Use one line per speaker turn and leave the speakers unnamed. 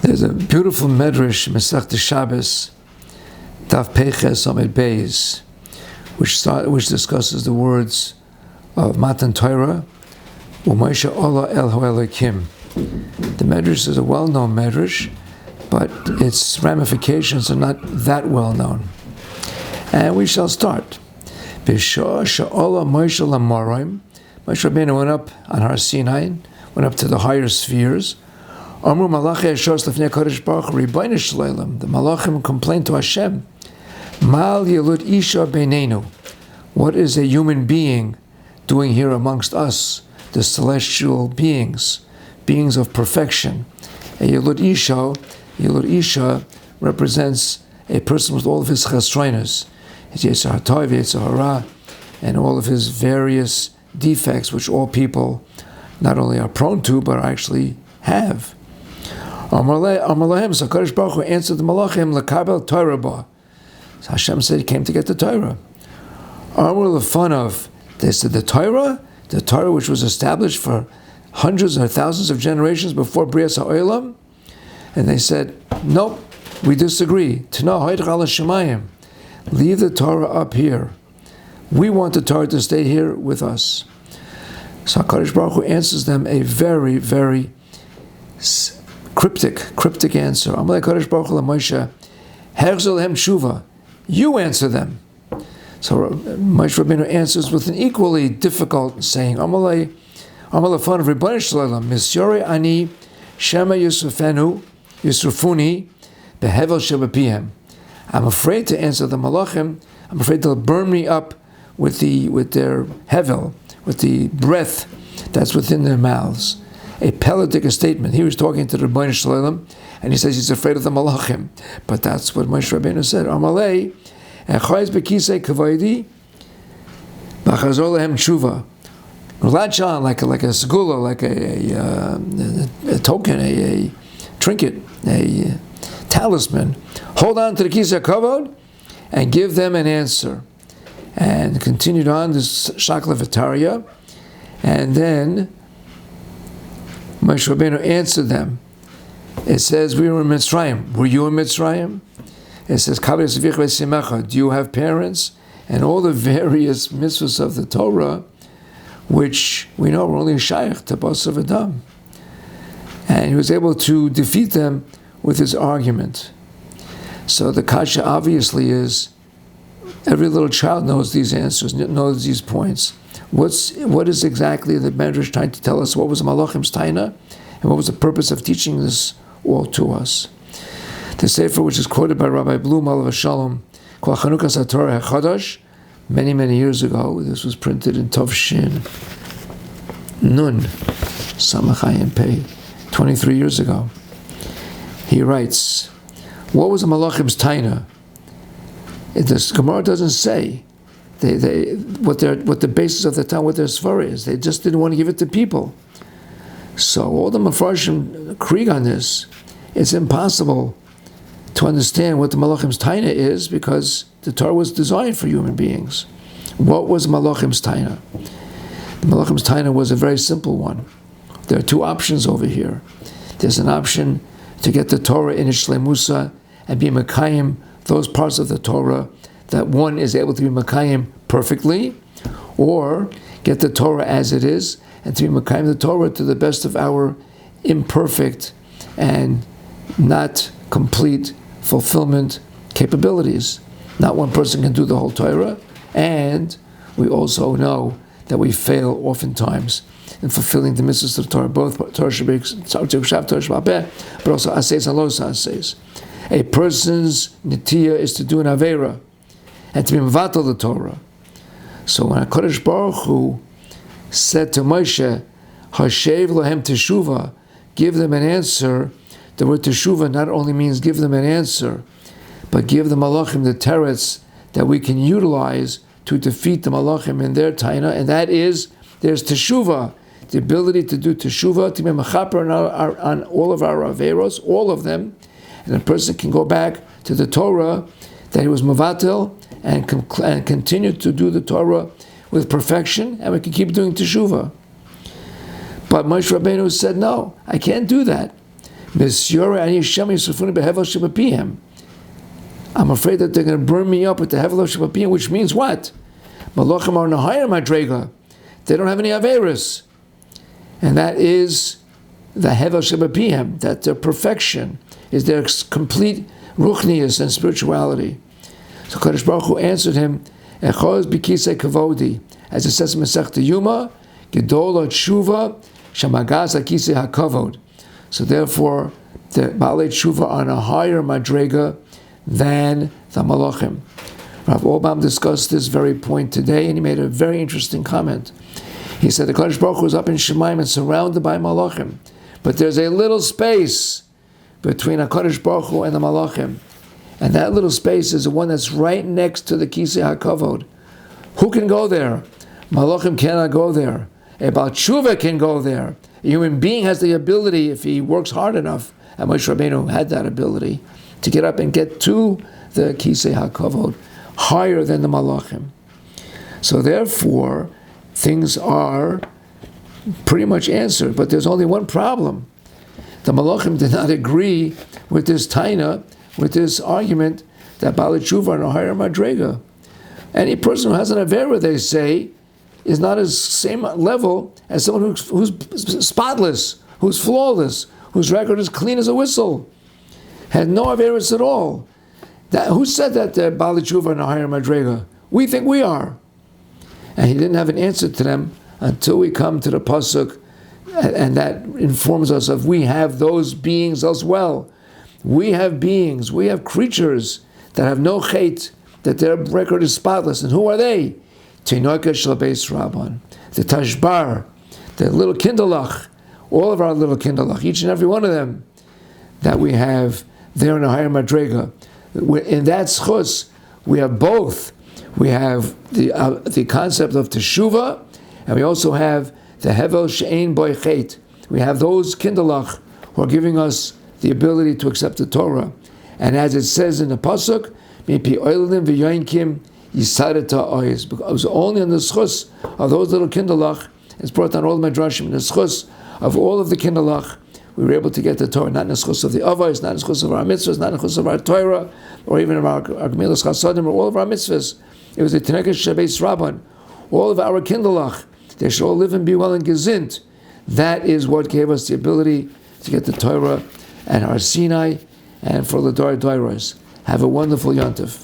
There's a beautiful medrash, Masechta Shabbos, Daf Peches Amid Beis, which discusses the words of Matan Torah, U'Moshe Ola El Ho'elakim. The medrash is a well-known medrash, but its ramifications are not that well-known. And we shall start. B'shah she'ola Moshe l'Morim. Moshe Rabbeinu went up on Har Sinai, went up to the higher spheres. Amru Malachei Hashos Lefnei Kodesh Baruch Hu Ribono Shel Olam. The Malachim complained to Hashem, Mal Yelud Isha Beinenu. What is a human being doing here amongst us, the celestial beings of perfection? A Yelud Isha represents a person with all of his chesronos, his Yetzer HaTov, Yetzer Hara, and all of his various defects, which all people not only are prone to, but actually have. Amar Lahem, so Kodesh Baruch Hu answered the Malachim, L'kabel Torah ba. So Hashem said he came to get the Torah. Amar L'fanav, they said the Torah which was established for hundreds or thousands of generations before Brias HaOlam, and they said, nope, we disagree. Tana Hoydech Ala Shemayim, leave the Torah up here. We want the Torah to stay here with us. So HaKadosh Baruch Hu answers them a very, very cryptic answer. Amalei Kadosh Baruch Hu LaMoshe, Herzol Hem Tshuva. You answer them. So Moshe Rabbeinu answers with an equally difficult saying, Amalei Fon of Ribono Shel Olam, Misyore Ani Shema Yusufuni Behevel Shebapihem. I'm afraid to answer the Malachim. I'm afraid they'll burn me up with their hevel, with the breath that's within their mouths. A pelagic statement. He was talking to the Ribono Shel Olam, and he says he's afraid of the Malachim. But that's what Moshe Rabbeinu said. Amalei, Echayz Bekisei Kavaydi, Bachazor Lehem Tshuva. Latch on like a segula, like a token, a trinket, a talisman. Hold on to the Kisei Kavod and give them an answer. And continued on this Shakla Vitaria, and then Moshe Rabbeinu answered them. It says, we were in Mitzrayim. Were you in Mitzrayim? It says, do you have parents? And all the various mitzvahs of the Torah, which we know were only shaykh to Basar V'Dam. And he was able to defeat them with his argument. So the kasha obviously is, every little child knows these answers, knows these points. What is exactly the Medrash trying to tell us? What was Malachim's taina, and what was the purpose of teaching this all to us? The sefer, which is quoted by Rabbi Blum Alav Shalom, called Chanukas HaTorah HaChadash, many years ago. This was printed in Tov Shin Nun Samachayim Pei, 23 years ago. He writes, what was the Malachim's taina? The Gemara doesn't say what the basis of the town, what their svara is. They just didn't want to give it to people. So all the Mefarshim krieg on this. It's impossible to understand what the Malachim's taina is, because the Torah was designed for human beings. What was Malachim's taina? The Malachim's taina was a very simple one. There are two options over here. There's an option to get the Torah in its shleimusa and be mekayim those parts of the Torah that one is able to be mekayim perfectly, or get the Torah as it is and to be mekayim the Torah to the best of our imperfect and not complete fulfillment capabilities. Not one person can do the whole Torah, and we also know that we fail oftentimes in fulfilling the mitzvahs of the Torah, both Torah Shabbat, Torah Shabbat, but also Aseis and Los Aseis. A person's nitiyah is to do an avera and to be mevatel the Torah. So when HaKadosh Baruch Hu said to Moshe, Hashev lahem teshuva, give them an answer, the word teshuva not only means give them an answer, but give the malachim the teretz that we can utilize to defeat the malachim in their taina, and that is, there's teshuva, the ability to do teshuva, to be mechaper on all of our averos, all of them, and a person can go back to the Torah that he was mevatel and continue to do the Torah with perfection, and we can keep doing teshuva. But Moshe Rabbeinu said, no, I can't do that. I'm afraid that they're going to burn me up with the hevel of shebapiyim, which means what? Malachim are in a higher madrega. They don't have any averis. And that is the hevel shebapiyim, that their perfection is their complete ruchnius and spirituality. So Kadosh Baruch Hu answered him, Echoz b'kisei kavodi, as it says in Masechta Yuma, Gedol tshuva shamagas hakisei hakavod. So therefore, the Baalei Tshuva are on a higher madrega than the Malachim. Rav Obam discussed this very point today, and he made a very interesting comment. He said the Kadosh Baruch Hu is up in Shemaim and surrounded by Malachim, but there's a little space between HaKadosh Baruch Hu and the Malachim, and that little space is the one that's right next to the Kisei HaKavod. Who can go there? Malachim cannot go there. A Baal Tshuva can go there. A human being has the ability, if he works hard enough, and Moshe Rabbeinu had that ability, to get up and get to the Kisei HaKavod, higher than the Malachim. So therefore, things are pretty much answered, but there's only one problem. The Malachim did not agree with this taina, with this argument that Baalei Tshuva are in a higher madrega. Any person who has an avera, they say, is not as same level as someone who's spotless, who's flawless, whose record is clean as a whistle, had no averas at all. Who said that the Baalei Tshuva are in a higher madrega? We think we are. And he didn't have an answer to them until we come to the pasuk, and that informs us of we have those beings as well. We have beings, we have creatures that have no chait, that their record is spotless. And who are they? Tinoka shel beis Rabban, the Tashbar, the little kindalach, all of our little kindalach, each and every one of them that we have there in a higher madrega. In that schus, we have both. We have the concept of teshuva, and we also have the hevel she'ein boi chet. We have those kindalach who are giving us the ability to accept the Torah. And as it says in the pasuk, mipi oilim v'yoinkim yisareta oyes. Because only on the schus of those little kindalach, it's brought down all the medrashim, in the schus of all of the kindalach, we were able to get the Torah, not in the schus of the avos, not in the schus of our mitzvahs, not in the schus of our Torah, or even of our gemilas chasadim, or all of our mitzvahs. It was the Tinoka shel beis Rabban. All of our kindalach, they should all live and be well and gesinnt. That is what gave us the ability to get the Torah and our Sinai, and for the Dvar Dvairos. Have a wonderful Yontif.